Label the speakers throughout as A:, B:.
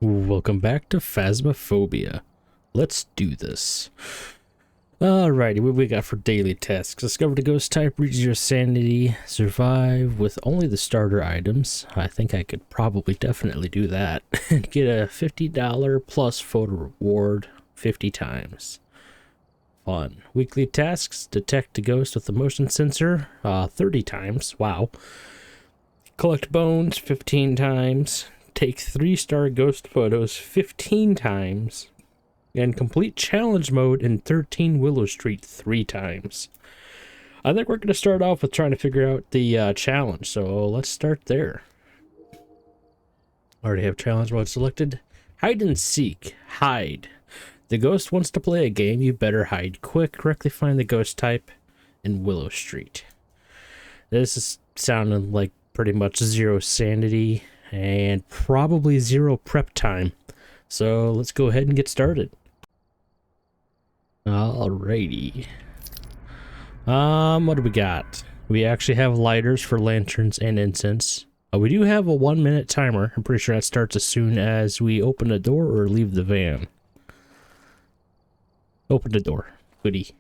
A: Welcome back to Phasmophobia. Let's do this. Alrighty, what we got for daily tasks? Discover the ghost type, reach your sanity, survive with only the starter items. I think I could probably definitely do that. And get a $50 plus photo reward 50 times. Fun. Weekly tasks, detect a ghost with a motion sensor 30 times. Wow. Collect bones 15 times. Take 3-star ghost photos 15 times. And complete challenge mode in 13 Willow Street 3 times. I think we're going to start off with trying to figure out the challenge, so let's start there. Already have challenge mode selected. Hide and seek. Hide. The ghost wants to play a game, you better hide quick. Correctly find the ghost type in Willow Street. This is sounding like pretty much 0 sanity and probably 0 prep time. So let's go ahead and get started. Alrighty. What do we got? We actually have lighters for lanterns and incense. We do have a 1-minute timer. I'm pretty sure that starts as soon as we open the door or leave the van. Open the door. Goodie.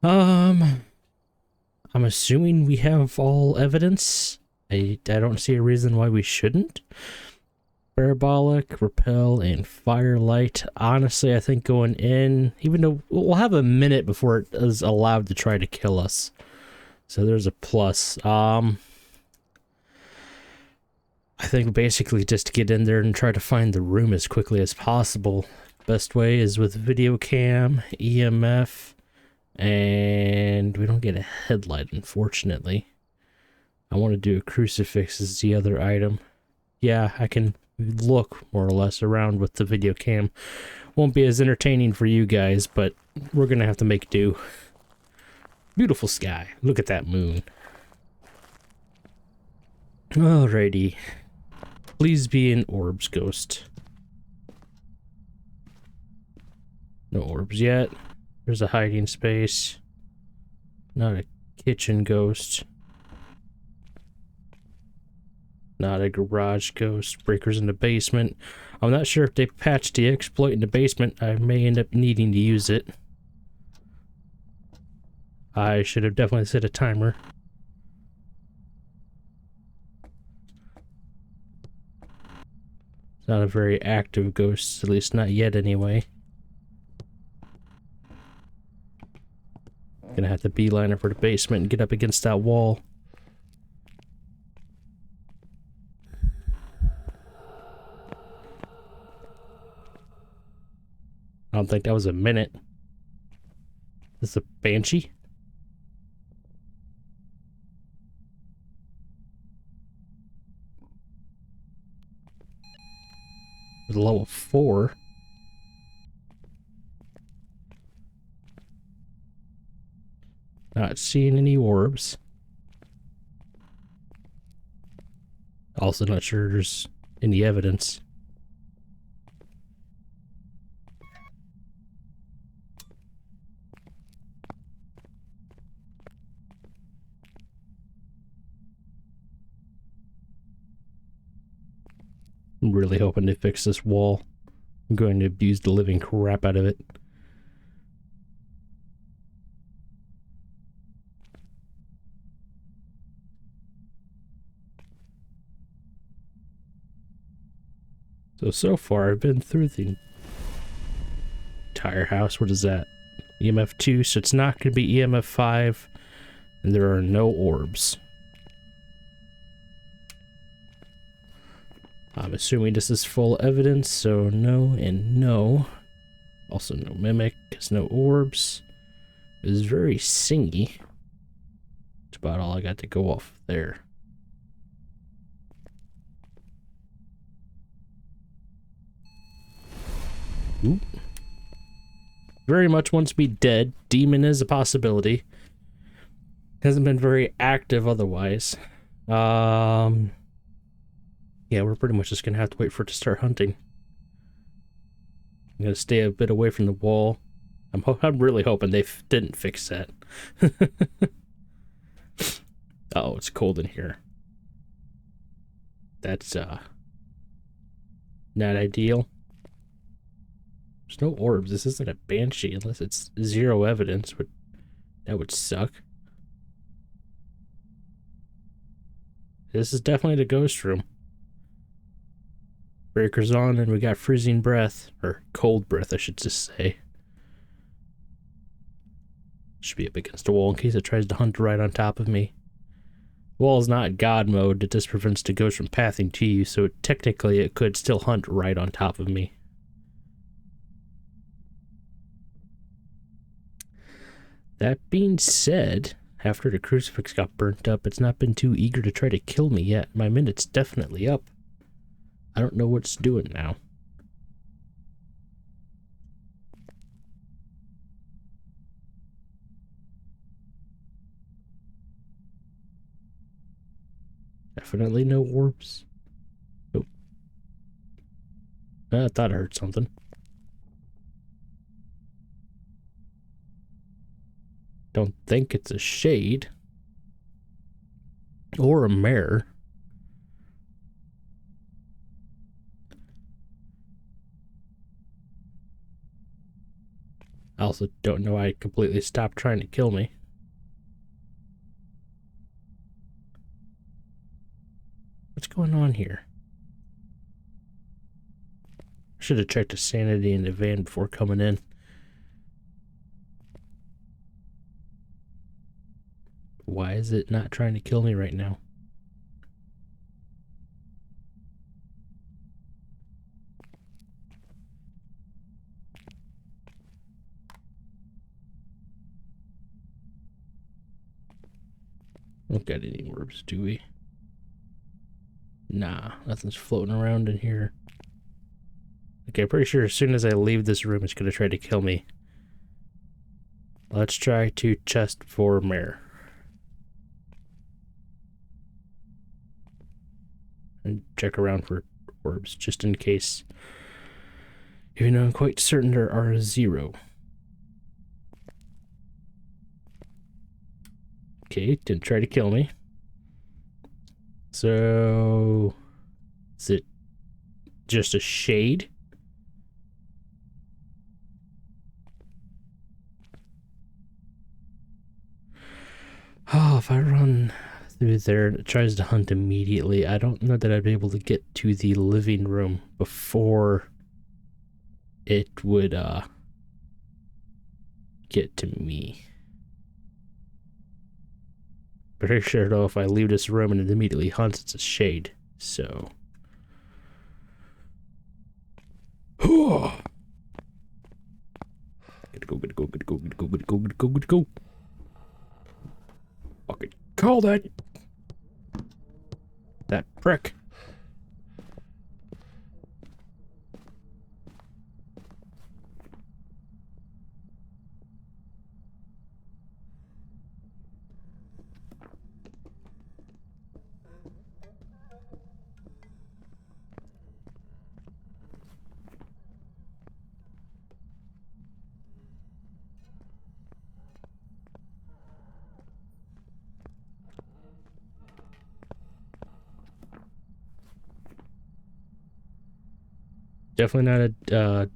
A: I'm assuming we have all evidence. I don't see a reason why we shouldn't. Parabolic, repel, and firelight. Honestly, I think going in, even though we'll have a minute before it is allowed to try to kill us. So there's a plus. I think basically just to get in there and try to find the room as quickly as possible. Best way is with video cam, EMF, and we don't get a headlight, unfortunately. I want to do a crucifix as the other item. Yeah, I can look more or less around with the video cam. Won't be as entertaining for you guys, but we're gonna have to make do. Beautiful sky. Look at that moon. Alrighty. Please be an orbs ghost. No orbs yet. There's a hiding space. Not a kitchen ghost. Not a garage ghost. Breakers in the basement. I'm not sure if they patched the exploit in the basement. I may end up needing to use it. I should have definitely set a timer. It's not a very active ghost, at least not yet anyway. Gonna have to beeline it for the basement and get up against that wall. I don't think that was a minute. This is a banshee? It's level 4. Not seeing any orbs. Also not sure there's any evidence. I'm really hoping they fix this wall. I'm going to abuse the living crap out of it. So far I've been through the entire house. What is that? EMF 2, so it's not going to be EMF 5, and there are no orbs. I'm assuming this is full evidence, so no and no. Also no mimic, because no orbs. It is very singy. That's about all I got to go off there. Oop. Very much wants to be dead. Demon is a possibility. Hasn't been very active otherwise. Yeah, we're pretty much just gonna have to wait for it to start hunting. I'm gonna stay a bit away from the wall. I'm really hoping they didn't fix that. Oh, it's cold in here. That's Not ideal. There's no orbs. This isn't a banshee unless it's zero evidence, but that would suck. This is definitely the ghost room. Breakers on, and we got freezing breath, or cold breath, I should just say. Should be up against the wall in case it tries to hunt right on top of me. Wall is not God mode. It just prevents the ghost from pathing to you, so technically it could still hunt right on top of me. That being said, after the crucifix got burnt up, it's not been too eager to try to kill me yet. My minute's definitely up. I don't know what it's doing now. Definitely no orbs. Oh. I thought I heard something. Don't think it's a shade. Or a mirror. I also don't know why it completely stopped trying to kill me. What's going on here? I should have checked the sanity in the van before coming in. Why is it not trying to kill me right now? Don't got any orbs, do we? Nah, nothing's floating around in here. Okay, pretty sure as soon as I leave this room, it's gonna try to kill me. Let's try to chest for mirror. And check around for orbs, just in case. Even though I'm quite certain there are 0. Okay, didn't try to kill me. So, is it just a shade? Oh, if I run through there and it tries to hunt immediately, I don't know that I'd be able to get to the living room before it would get to me. Pretty sure though, if I leave this room and it immediately hunts, it's a shade. So, gotta go. Fucking call that prick. Definitely not a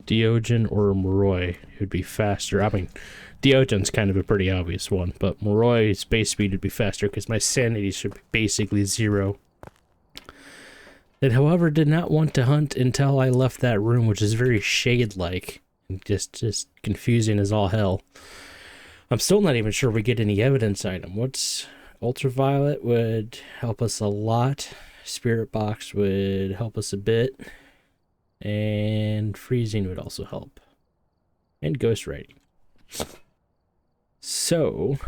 A: Diogen or a Moroi. It would be faster. I mean, Diogen's kind of a pretty obvious one, but Moroi's base speed would be faster because my sanity should be basically 0. It, however, did not want to hunt until I left that room, which is very shade-like. Just confusing as all hell. I'm still not even sure we get any evidence item. What's ultraviolet would help us a lot. Spirit box would help us a bit. And freezing would also help. And ghost writing. So,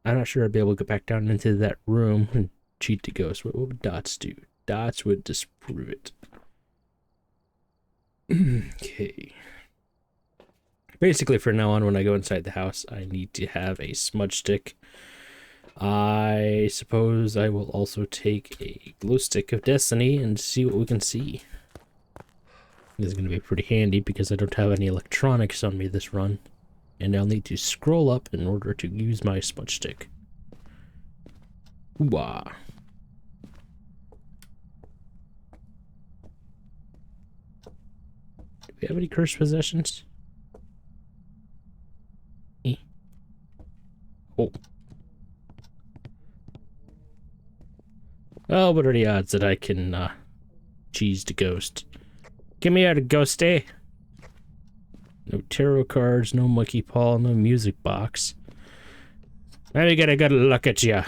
A: I'm not sure I'd be able to get back down into that room and cheat the ghost. What would dots do? Dots would disprove it. Okay. Basically, from now on, when I go inside the house, I need to have a smudge stick. I suppose I will also take a glow stick of destiny and see what we can see. This is going to be pretty handy because I don't have any electronics on me this run. And I'll need to scroll up in order to use my smudge stick. Ooh-ah. you have any cursed possessions? Eh. Oh. Oh, what are the odds that I can, cheese the ghost? Get me out of ghosty! No tarot cards, no monkey paw, no music box. Let me get a good look at ya.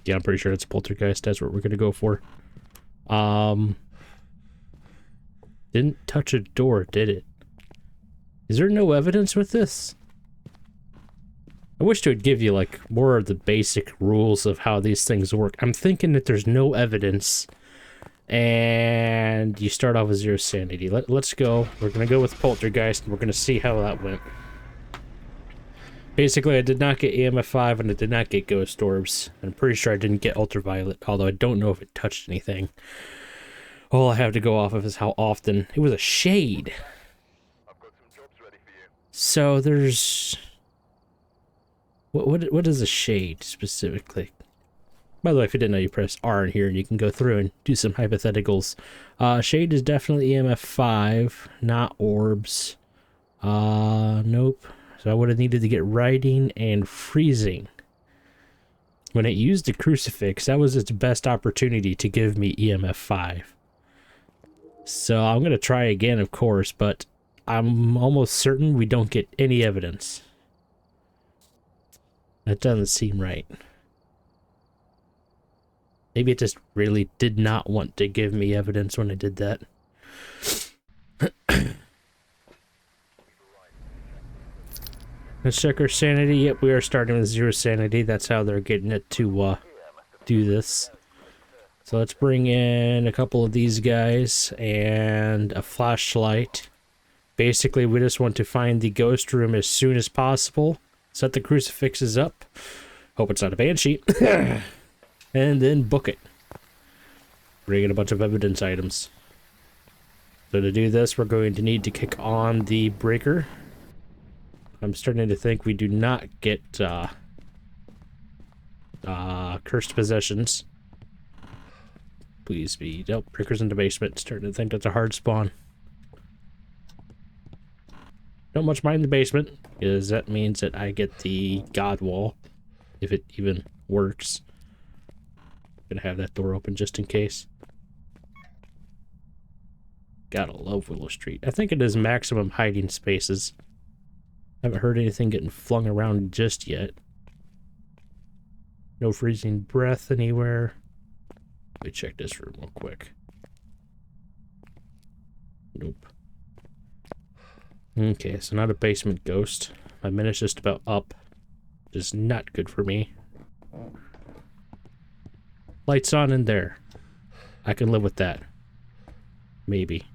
A: Yeah, I'm pretty sure it's a poltergeist. That's what we're gonna go for. Didn't touch a door, did it? Is there no evidence with this? I wish it would give you, like, more of the basic rules of how these things work. I'm thinking that there's no evidence, and you start off with 0 sanity. Let's go. We're gonna go with poltergeist, and we're gonna see how that went. Basically, I did not get EMF 5, and I did not get ghost orbs. I'm pretty sure I didn't get ultraviolet, although I don't know if it touched anything. All I have to go off of is how often. It was a shade.
B: I've got some jobs ready for you.
A: So there's... What is a shade, specifically? By the way, if you didn't know, you press R in here, and you can go through and do some hypotheticals. Shade is definitely EMF 5, not orbs. Nope. So I would have needed to get writing and freezing. When it used the crucifix, that was its best opportunity to give me EMF 5. So I'm going to try again, of course, but I'm almost certain we don't get any evidence. That doesn't seem right. Maybe it just really did not want to give me evidence when I did that. Let's check our sanity. Yep, we are starting with 0 sanity. That's how they're getting it to do this. So let's bring in a couple of these guys and a flashlight. Basically, we just want to find the ghost room as soon as possible. Set the crucifixes up. Hope it's not a banshee. And then book it. Bring in a bunch of evidence items. So to do this, we're going to need to kick on the breaker. I'm starting to think we do not get cursed possessions. Please be. Nope, breaker's in the basement. Starting to think that's a hard spawn. Don't much mind the basement, because that means that I get the god wall, if it even works. Gonna have that door open just in case. Gotta love Willow Street. I think it is maximum hiding spaces. Haven't heard anything getting flung around just yet. No freezing breath anywhere. Let me check this room real quick. Nope. Okay, so not a basement ghost. My minute's just about up. Which is not good for me. Lights on in there. I can live with that. Maybe.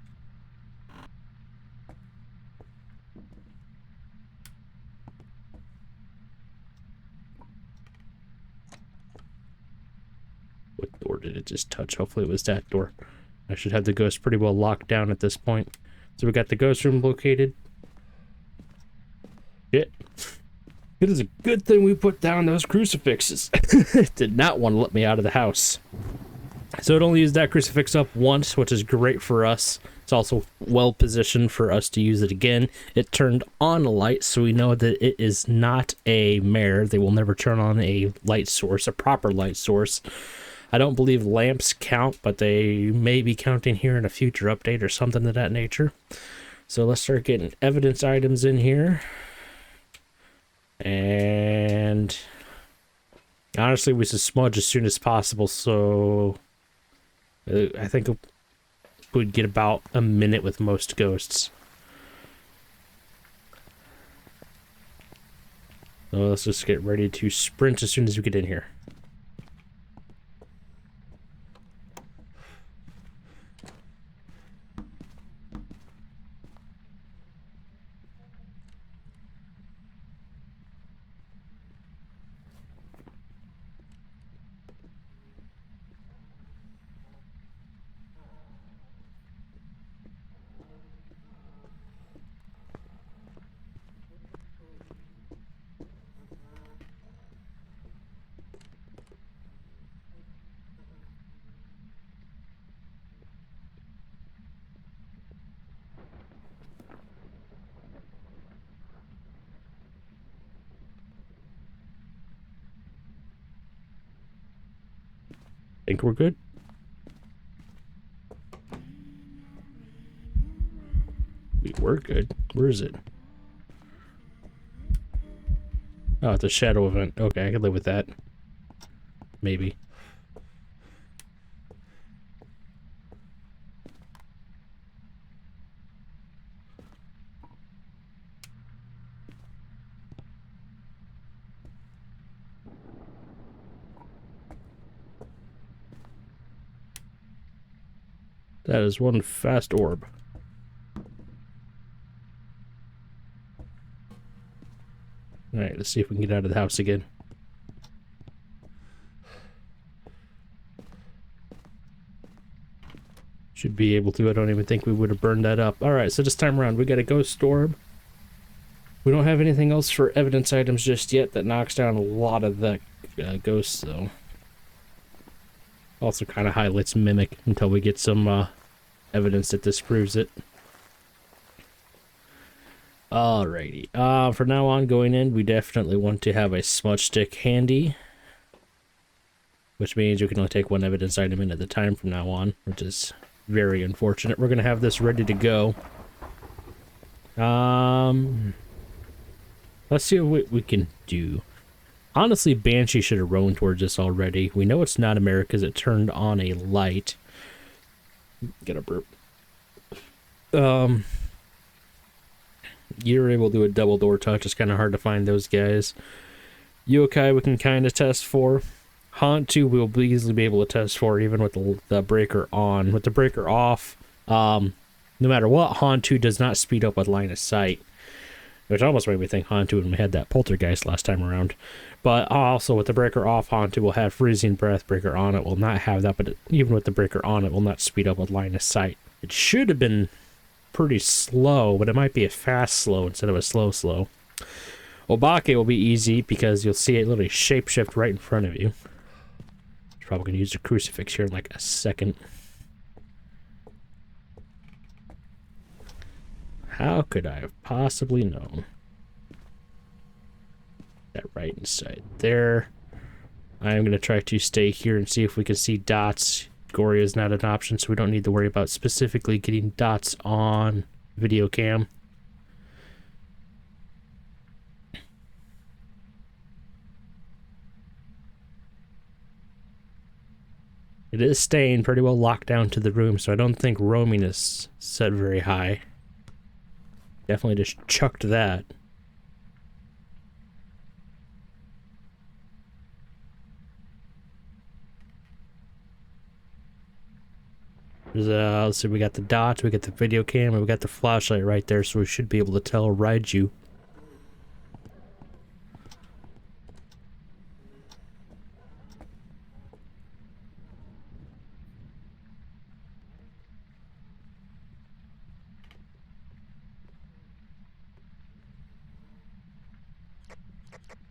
A: What door did it just touch? Hopefully it was that door. I should have the ghost pretty well locked down at this point. So we got the ghost room located. Shit. It is a good thing we put down those crucifixes. It did not want to let me out of the house. So it only used that crucifix up once, which is great for us. It's also well positioned for us to use it again. It turned on a light, so we know that it is not a mare. They will never turn on a light source, a proper light source. I don't believe lamps count, but they may be counting here in a future update or something of that nature. So let's start getting evidence items in here. And honestly, we should smudge as soon as possible, so I think we'd get about a minute with most ghosts. So let's just get ready to sprint as soon as we get in here. Think we're good? We were good. Where is it? Oh, it's a shadow event. Okay, I can live with that. Maybe. That is one fast orb. Alright, let's see if we can get out of the house again. Should be able to. I don't even think we would have burned that up. Alright, so this time around we got a ghost orb. We don't have anything else for evidence items just yet that knocks down a lot of the ghosts, though. Also kind of highlights Mimic until we get some evidence that disproves it. Alrighty. For now on, going in, we definitely want to have a smudge stick handy. Which means you can only take one evidence item in at a time from now on, which is very unfortunate. We're going to have this ready to go. Let's see what we can do. Honestly, Banshee should have rown towards us already. We know it's not a mirror because it turned on a light. Get a burp. You're able to do a double door touch. It's kind of hard to find those guys. Yokai we can kind of test for. Haunt 2 we'll easily be able to test for even with the breaker on. With the breaker off, no matter what, Haunt 2 does not speed up with line of sight. Which almost made me think Haunt 2 when we had that poltergeist last time around. But also with the breaker off, Haunt 2 will have freezing breath. Breaker on it will not have that, but even with the breaker on it will not speed up with line of sight. It should have been pretty slow, but it might be a fast slow instead of a slow. Obake will be easy because you'll see it literally shapeshift right in front of you. Probably going to use the crucifix here in like a second. How could I have possibly known? That right inside there. I am going to try to stay here and see if we can see dots. Gory is not an option, so we don't need to worry about specifically getting dots on video cam. It is staying pretty well locked down to the room, so I don't think roaming is set very high. Definitely just chucked that. Let's see, we got the dots, we got the video cam, and we got the flashlight right there, so we should be able to tell Raiju.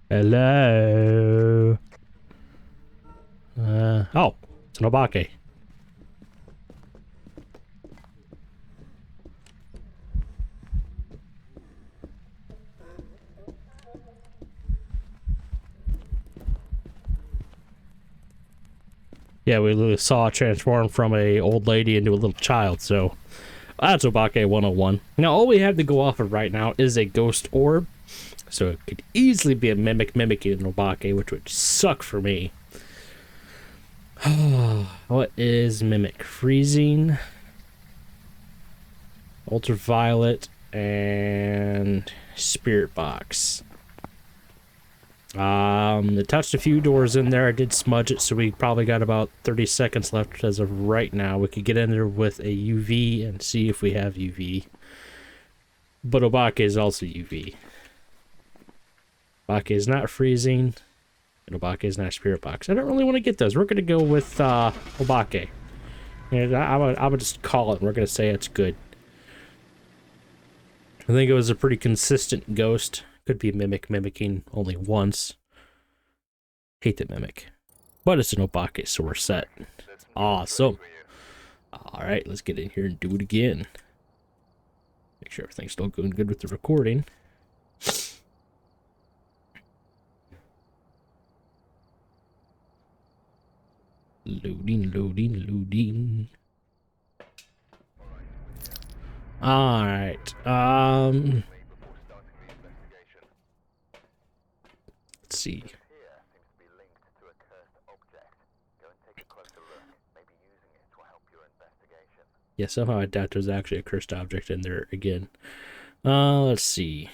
A: Hello. Oh, it's an Obake. Yeah, we literally saw it transform from a old lady into a little child, so that's Obake 101. Now, all we have to go off of right now is a ghost orb. So it could easily be a mimic mimicking an Obake, which would suck for me. What is mimic? Freezing, ultraviolet, and spirit box. It touched a few doors in there. I did smudge it, so we probably got about 30 seconds left as of right now. We could get in there with a UV and see if we have UV. But Obake is also UV. Obake is not freezing, and Obake is not spirit box. I don't really want to get those. We're going to go with Obake. And I would just call it, and we're going to say it's good. I think it was a pretty consistent ghost. Could be mimic mimicking only once. Hate the mimic. But it's an Obake, so we're set. Awesome. Alright, let's get in here and do it again. Make sure everything's still going good with the recording. Loading. Loading, loading, loading. Alright, let's see. Yeah, somehow I doubt there's actually a cursed object in there again. Let's see.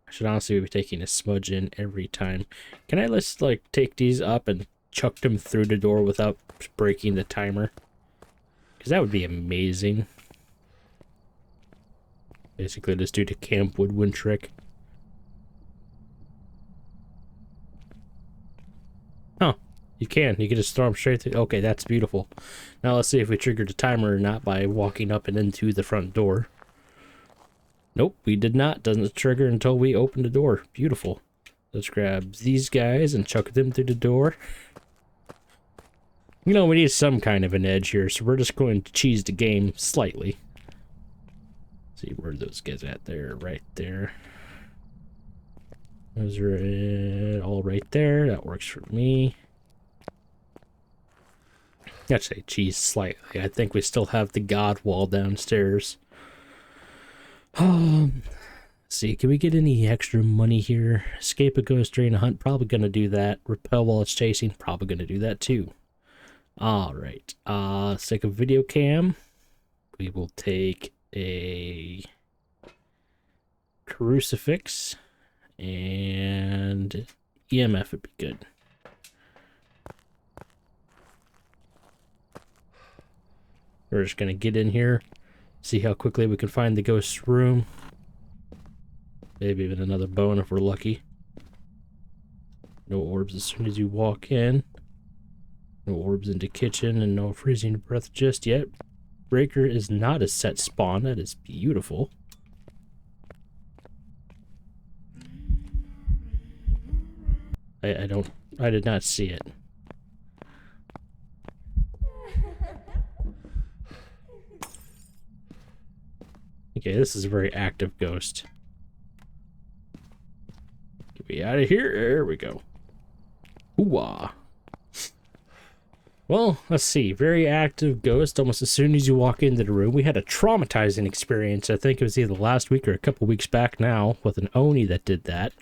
A: I should honestly be taking a smudge in every time. Can I just, like, take these up and chuck them through the door without breaking the timer? Because that would be amazing. Basically, just do the Camp Woodwind trick. Huh. You can just throw them straight through. Okay, that's beautiful. Now let's see if we triggered the timer or not by walking up and into the front door. Nope, we did not. Doesn't trigger until we open the door. Beautiful. Let's grab these guys and chuck them through the door. You know, we need some kind of an edge here, so we're just going to cheese the game slightly. Let's see where those guys at there, right there. Those are all right there. That works for me. I'd say cheese slightly. I think we still have the god wall downstairs. Let's see, can we get any extra money here? Escape a ghost during a hunt, probably gonna do that. Repel while it's chasing, probably gonna do that too. Alright, let's take a video cam. We will take a crucifix and EMF would be good. We're just gonna get in here, see how quickly we can find the ghost's room. Maybe even another bone if we're lucky. No orbs as soon as you walk in. No orbs in the kitchen and no freezing breath just yet. Breaker is not a set spawn. That is beautiful. I did not see it. Okay, this is a very active ghost. Get me out of here. There we go. Ooh-ah. Well, let's see. Very active ghost almost as soon as you walk into the room. We had a traumatizing experience. I think it was either last week or a couple weeks back now with an Oni that did that.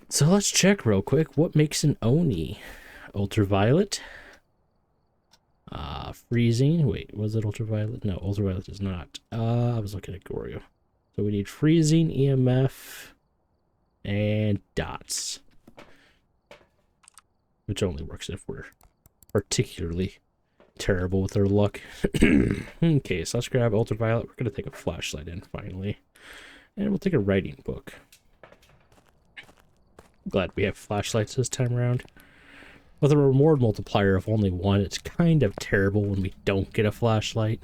A: So let's check real quick. What makes an Oni? Ultraviolet. Freezing. Wait, was it ultraviolet? No, ultraviolet is not. I was looking at Gorio. So we need freezing, EMF, and dots. Which only works if we're particularly terrible with our luck. Okay, so let's grab ultraviolet. We're going to take a flashlight in finally. And we'll take a writing book. Glad we have flashlights this time around. With a reward multiplier of only 1, it's kind of terrible when we don't get a flashlight.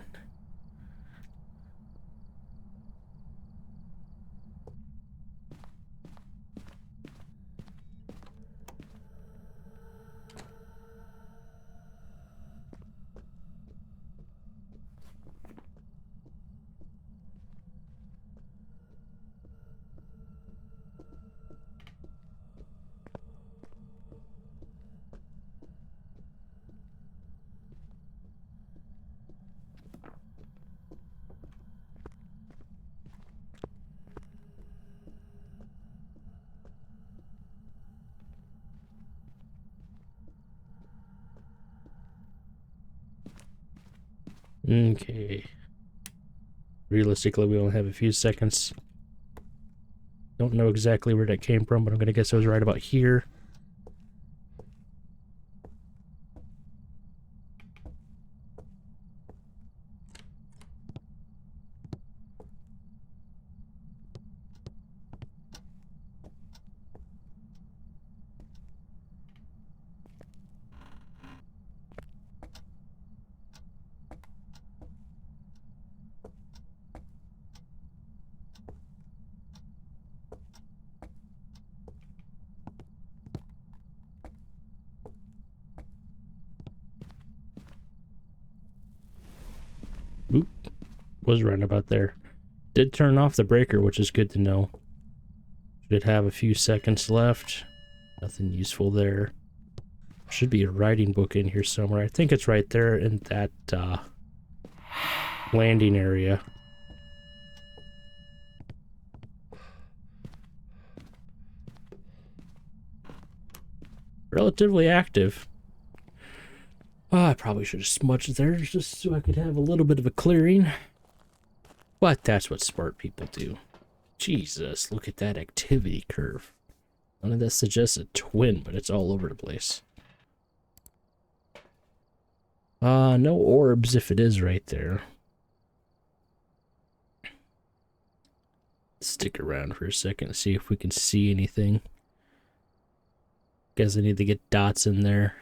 A: Okay. Realistically, we only have a few seconds. Don't know exactly where that came from, but I'm going to guess it was right about here. Oop, was right about there. Did turn off the breaker, which is good to know. Should have a few seconds left. Nothing useful there. Should be a writing book in here somewhere. I think it's right there in that landing area. Relatively active. Oh, I probably should have smudged there just so I could have a little bit of a clearing. But that's what smart people do. Jesus, look at that activity curve. None of that suggests a twin, but it's all over the place. No orbs if it is right there. Stick around for a second and see if we can see anything. Guess I need to get dots in there.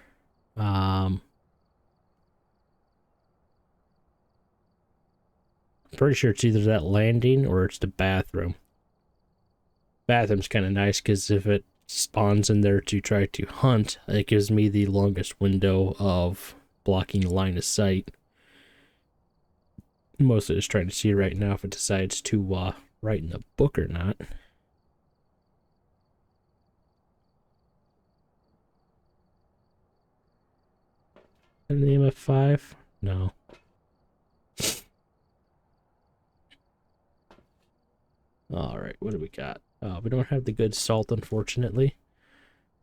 A: Pretty sure it's either that landing or it's the bathroom. Bathroom's kind of nice because if it spawns in there to try to hunt, it gives me the longest window of blocking line of sight. Mostly just trying to see right now if it decides to write in the book or not. And the MF5? No. Alright, what do we got? We don't have the good salt, unfortunately.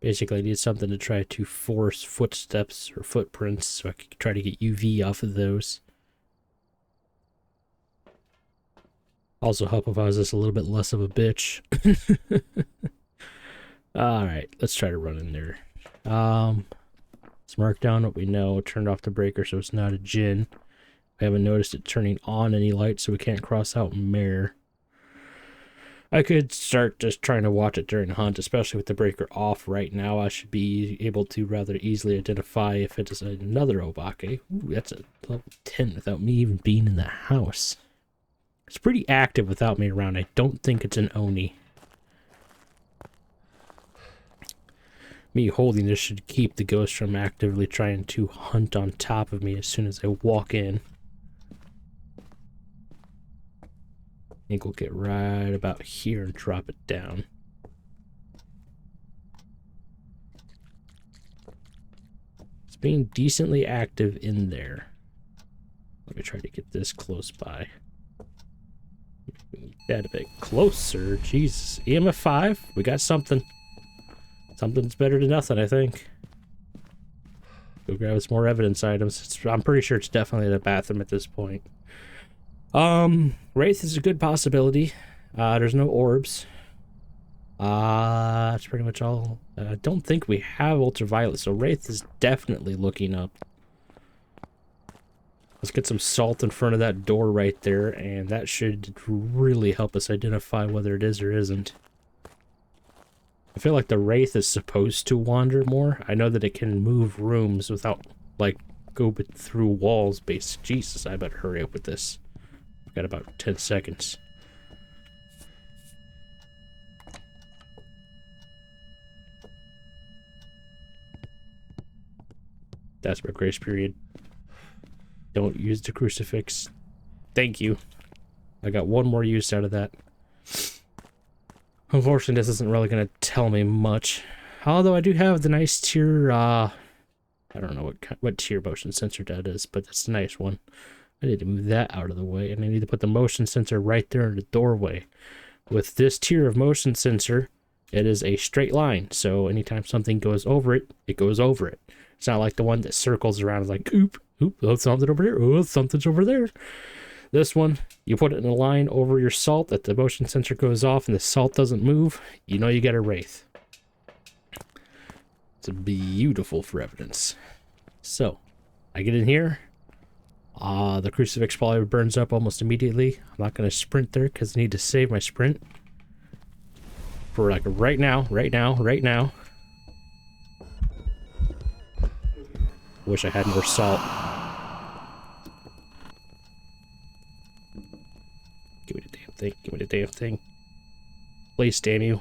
A: Basically, I need something to try to force footsteps or footprints so I can try to get UV off of those. Also help if I was just a little bit less of a bitch. Alright, let's try to run in there. Let's mark down what we know. Turned off the breaker so it's not a gin. I haven't noticed it turning on any lights, so we can't cross out mare. I could start just trying to watch it during hunt, especially with the breaker off right now. I should be able to rather easily identify if it is another Obake. Ooh, that's a level 10 without me even being in the house. It's pretty active without me around. I don't think it's an Oni. Me holding this should keep the ghost from actively trying to hunt on top of me as soon as I walk in. I think we'll get right about here and drop it down. It's being decently active in there. Let me try to get this close by. That a bit closer. Jesus. EMF 5. We got something. Something's better than nothing, I think. Go grab some more evidence items. I'm pretty sure it's definitely in the bathroom at this point. Wraith is a good possibility. There's no orbs. That's pretty much all. I don't think we have ultraviolet, so Wraith is definitely looking up. Let's get some salt in front of that door right there, and that should really help us identify whether it is or isn't. I feel like the Wraith is supposed to wander more. I know that it can move rooms without, like, go through walls, Jesus, I better hurry up with this. I've got about 10 seconds. That's my grace period. Don't use the crucifix. Thank you. I got one more use out of that. Unfortunately, this isn't really going to tell me much. Although I do have the nice tier, I don't know what tier motion sensor that is, but that's a nice one. I need to move that out of the way, and I need to put the motion sensor right there in the doorway. With this tier of motion sensor, it is a straight line, so anytime something goes over it, it goes over it. It's not like the one that circles around like, oop, oh, something over here, oh, something's over there. This one, you put it in a line over your salt, that the motion sensor goes off and the salt doesn't move, you know you got a Wraith. It's beautiful for evidence. So, I get in here. The crucifix probably burns up almost immediately. I'm not going to sprint there because I need to save my sprint. For like right now. Wish I had more salt. Give me the damn thing. Give me the damn thing. Please, damn you.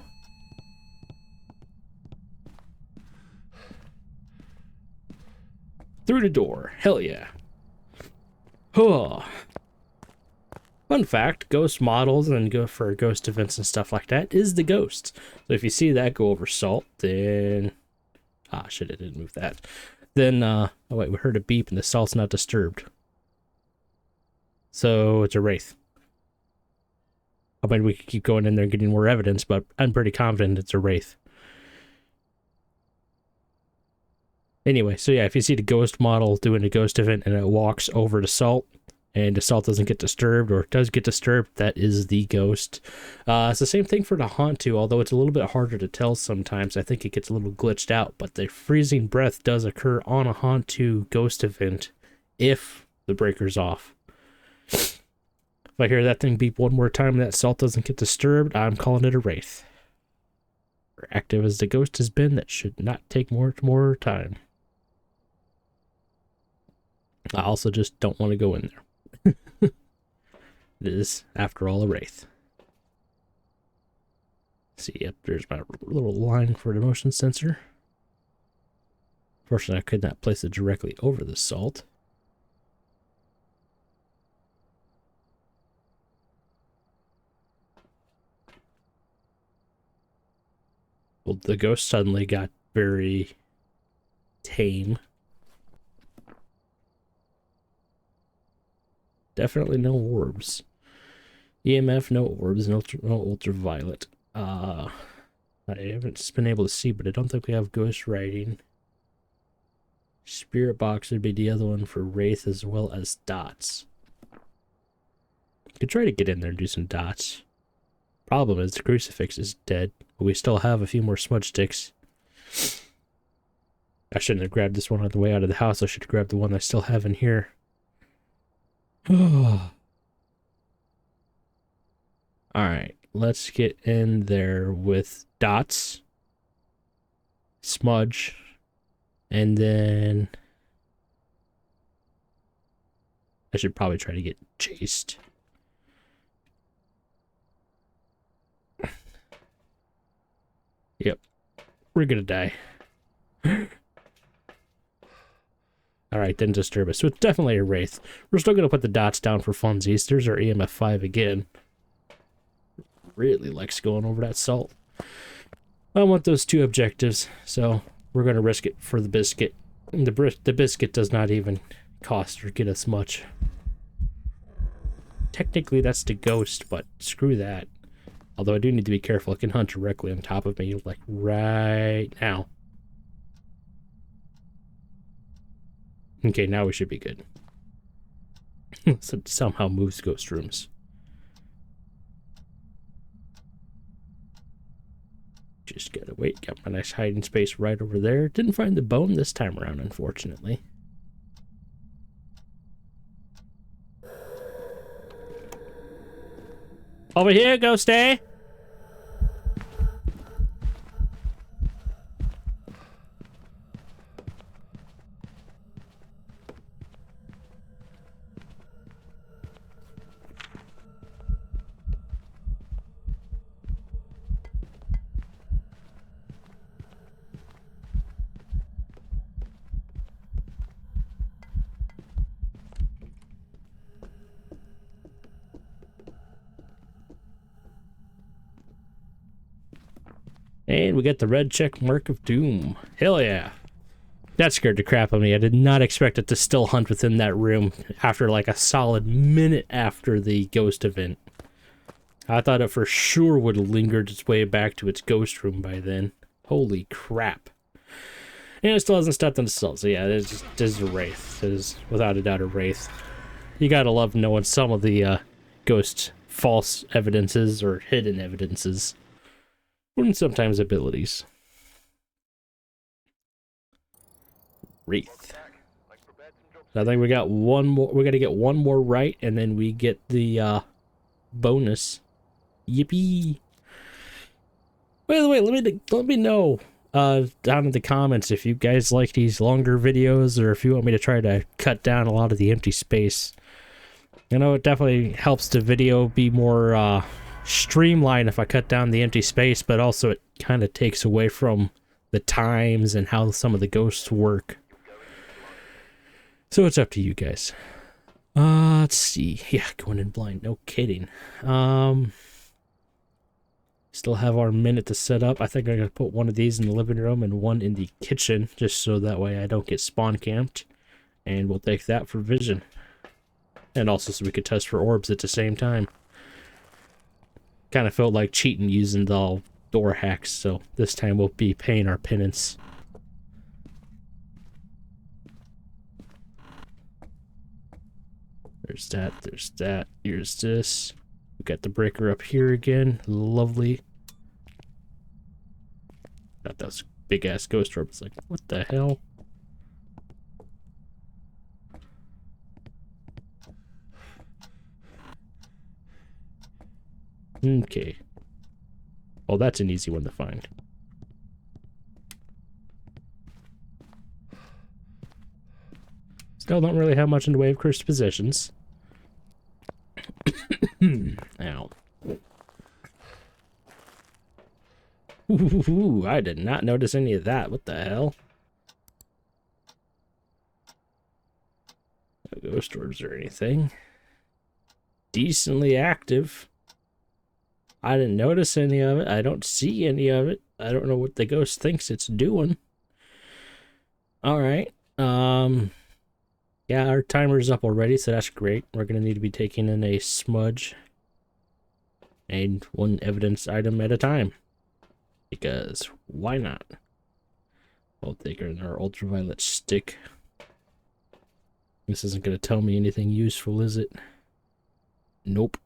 A: Through the door. Hell yeah. Oh. Fun fact, ghost models and go for ghost events and stuff like that is the ghost. So if you see that go over salt, then Ah, shit, I didn't move that. Then, oh wait, we heard a beep and the salt's not disturbed. So it's a wraith. I mean, we could keep going in there and getting more evidence, but I'm pretty confident it's a wraith. Anyway, so yeah, if you see the ghost model doing a ghost event and it walks over the salt, and the salt doesn't get disturbed, or it does get disturbed, that is the ghost. It's the same thing for the haunt too, although it's a little bit harder to tell sometimes. I think it gets a little glitched out, but the freezing breath does occur on a haunt 2 ghost event if the breaker's off. If I hear that thing beep one more time and that salt doesn't get disturbed, I'm calling it a wraith. For active as the ghost has been, that should not take more time. I also just don't want to go in there. It is, after all, a wraith. See, yep, there's my little line for the motion sensor. Fortunately, I could not place it directly over the salt. Well, the ghost suddenly got very tame. Definitely no orbs. EMF, no orbs, no ultraviolet. I haven't been able to see, but I don't think we have ghost writing. Spirit box would be the other one for wraith, as well as dots. Could try to get in there and do some dots. Problem is the crucifix is dead, but we still have a few more smudge sticks. I shouldn't have grabbed this one on the way out of the house. I should have grabbed the one I still have in here. Alright, let's get in there with dots, smudge, and then I should probably try to get chased. Yep, we're gonna die. Alright, then disturb us. So it's definitely a wraith. We're still gonna put the dots down for funsies. There's our EMF 5 again. Really likes going over that salt. I want those 2 objectives, so we're gonna risk it for the biscuit. The biscuit does not even cost or get us much. Technically, that's the ghost, but screw that. Although I do need to be careful. It can hunt directly on top of me, like right now. Okay, now we should be good. So it somehow moves ghost rooms. Just gotta wait. Got my nice hiding space right over there. Didn't find the bone this time around, unfortunately. Over here, Ghosty! And we get the red check mark of doom. Hell yeah. That scared the crap out of me. I did not expect it to still hunt within that room after like a solid minute after the ghost event. I thought it for sure would have lingered its way back to its ghost room by then. Holy crap. And it still hasn't stepped on the salt. So yeah, this is a wraith. It is without a doubt a wraith. You gotta love knowing some of the ghost false evidences or hidden evidences. And sometimes abilities. Wraith. I think we got one more. We got to get one more right, and then we get the bonus. Yippee! By the way, let me know down in the comments if you guys like these longer videos, or if you want me to try to cut down a lot of the empty space. I know it definitely helps the video be more streamlined if I cut down the empty space, but also it kind of takes away from the times and how some of the ghosts work. So it's up to you guys. Let's see. Yeah, going in blind. No kidding. Still have our minute to set up. I think I'm gonna put one of these in the living room and one in the kitchen, just so that way I don't get spawn camped. And we'll take that for vision. And also so we could test for orbs at the same time. Kind of felt like cheating using the door hacks, so this time we'll be paying our penance. There's that, here's this. We got the breaker up here again, lovely. Thought that was big ass ghost orb. It's like, what the hell? Okay. Well, that's an easy one to find. Still don't really have much in the way of cursed possessions. Ow. Ooh, I did not notice any of that. What the hell? No ghost orbs or anything. Decently active. I didn't notice any of it. I don't see any of it. I don't know what the ghost thinks it's doing. Alright. Yeah, our timer's up already, so that's great. We're gonna need to be taking in a smudge. And one evidence item at a time. Because why not? We'll take our ultraviolet stick. This isn't gonna tell me anything useful, is it? Nope.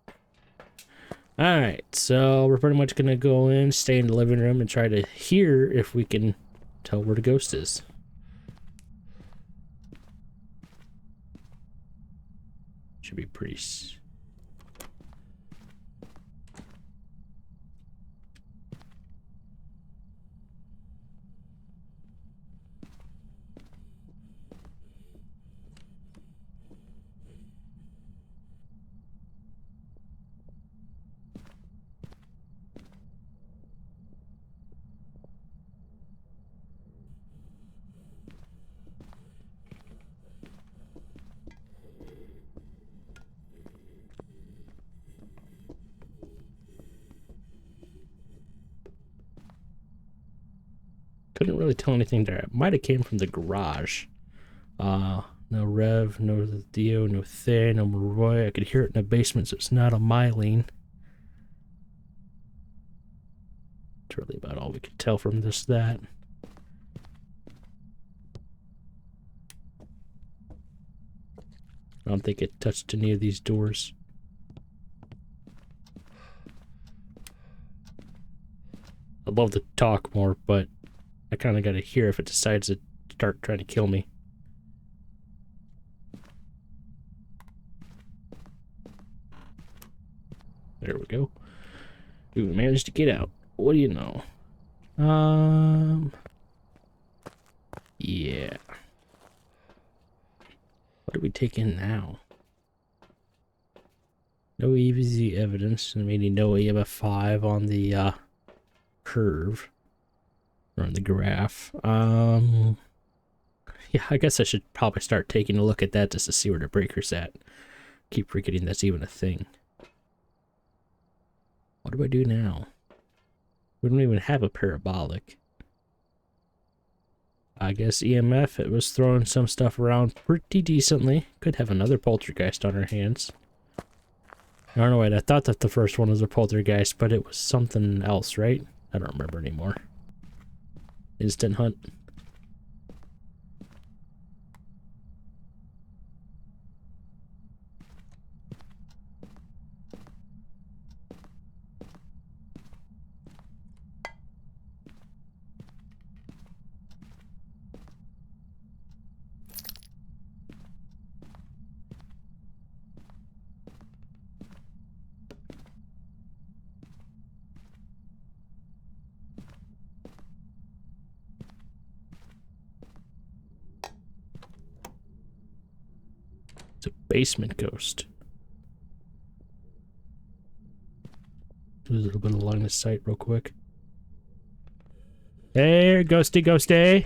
A: Alright, so we're pretty much gonna go in, stay in the living room, and try to hear if we can tell where the ghost is. Should be pretty... Couldn't really tell anything there. It might have came from the garage. No Rev, no Theo, no Thay, no Roy. I could hear it in the basement, so it's not a Mylene. It's really about all we could tell from that. I don't think it touched any of these doors. I'd love to talk more, but I kind of got to hear if it decides to start trying to kill me. There we go. We managed to get out. What do you know? Yeah. What do we take in now? No EVZ evidence, meaning no EMF5 on the curve. Or on the graph. Yeah, I guess I should probably start taking a look at that just to see where the breaker's at. Keep forgetting that's even a thing. What do I do now? We don't even have a parabolic. I guess EMF, it was throwing some stuff around pretty decently. Could have another poltergeist on our hands. I don't know, wait, I thought that the first one was a poltergeist, but it was something else, right? I don't remember anymore. Instant hunt. It's a basement ghost. Do a little bit of line of sight real quick. Hey, ghosty, ghosty!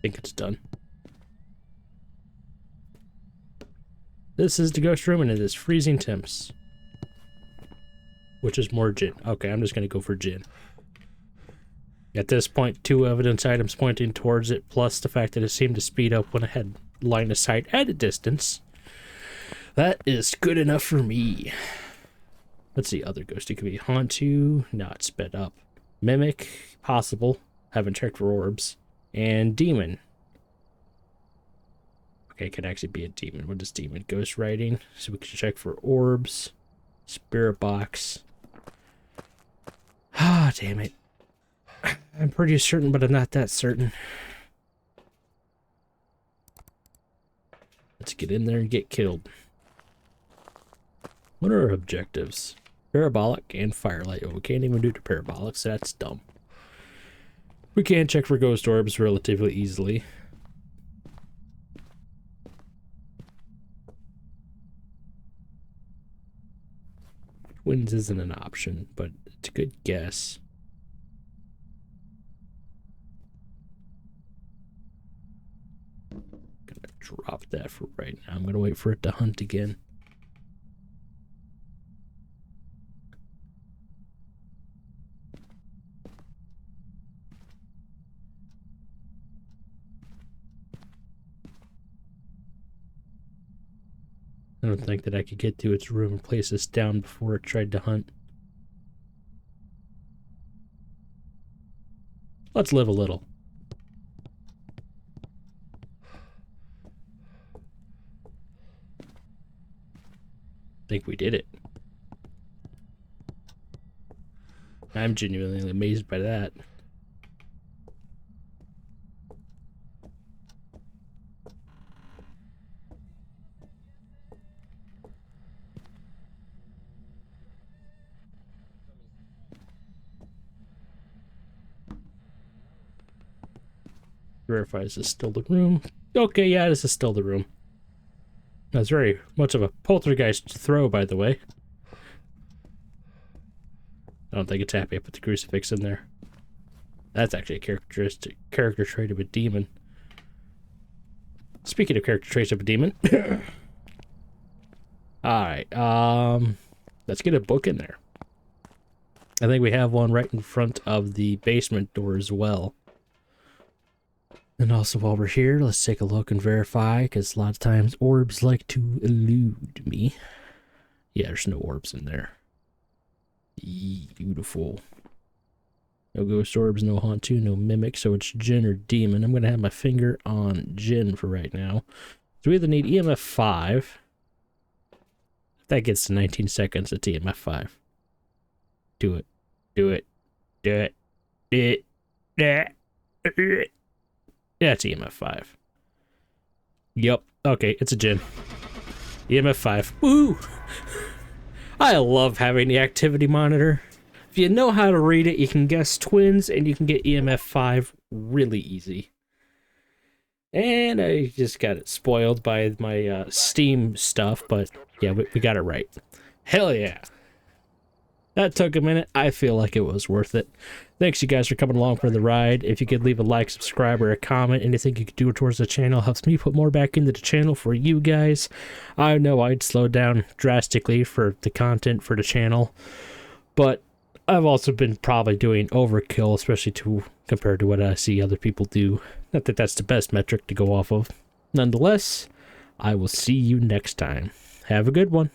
A: think it's done. This is the ghost room, and it is freezing temps. Which is more gin. Okay, I'm just going to go for gin. At this point, 2 evidence items pointing towards it, plus the fact that it seemed to speed up when I had line of sight at a distance. That is good enough for me. Let's see, other ghost. It could be haunt you, not sped up. Mimic, possible. Haven't checked for orbs. And demon. Okay, it could actually be a demon. What is demon? Ghost writing. So we can check for orbs. Spirit box. Ah, damn it. I'm pretty certain, but I'm not that certain. Let's get in there and get killed. What are our objectives? Parabolic and firelight. Oh, we can't even do the parabolic, so that's dumb. We can check for ghost orbs relatively easily. Twins isn't an option, but it's a good guess. Gonna drop that for right now. I'm gonna wait for it to hunt again. I don't think that I could get to its room and place this down before it tried to hunt. Let's live a little. I think we did it. I'm genuinely amazed by that. Verify, is this still the room? Okay, yeah, this is still the room. That's very much of a poltergeist throw, by the way. I don't think it's happy I put the crucifix in there. That's actually a character trait of a demon. Speaking of character traits of a demon. Alright, let's get a book in there. I think we have one right in front of the basement door as well. And also while we're here, let's take a look and verify, because a lot of times orbs like to elude me. Yeah, there's no orbs in there. Beautiful. No ghost orbs, no haunt 2, no mimic, so it's Jinn or demon. I'm going to have my finger on Jinn for right now. So we either need EMF 5. If that gets to 19 seconds, it's EMF 5. Do it. Do it. Do it. Do it. Yeah, it's EMF 5. Yep. Okay, it's a Jinn. EMF 5. Woo! I love having the activity monitor. If you know how to read it, you can guess twins and you can get EMF 5 really easy. And I just got it spoiled by my Steam stuff, but yeah, we got it right. Hell yeah. That took a minute. I feel like it was worth it. Thanks you guys for coming along for the ride. If you could leave a like, subscribe, or a comment, anything you could do towards the channel helps me put more back into the channel for you guys. I know I'd slow down drastically for the content for the channel, but I've also been probably doing overkill, especially compared to what I see other people do. Not that that's the best metric to go off of. Nonetheless, I will see you next time. Have a good one.